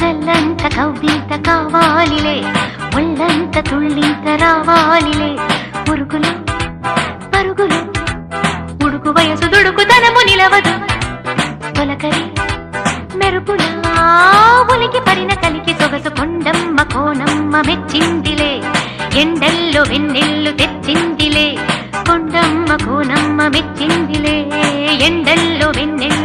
ఒళ్ళంత కవ్వింత కావాలిలే, ఒళ్ళంత తుళ్ళింత రావాలిలే. పురుగులు పరుగులు ఉడుకు వయసు దుడుకు తనము నిలవదు. తొలకరి మెరుపులా ఉలికి పరిన కలికి సొగసు కొండమ్మ కోనమ్మ మెచ్చిందిలే. ఎండల్లో వెన్నెల్లు తెచ్చిందిలే, కొండమ్మ కోనమ్మ మెచ్చిందిలే. ఎండల్లో వెన్నెల్లు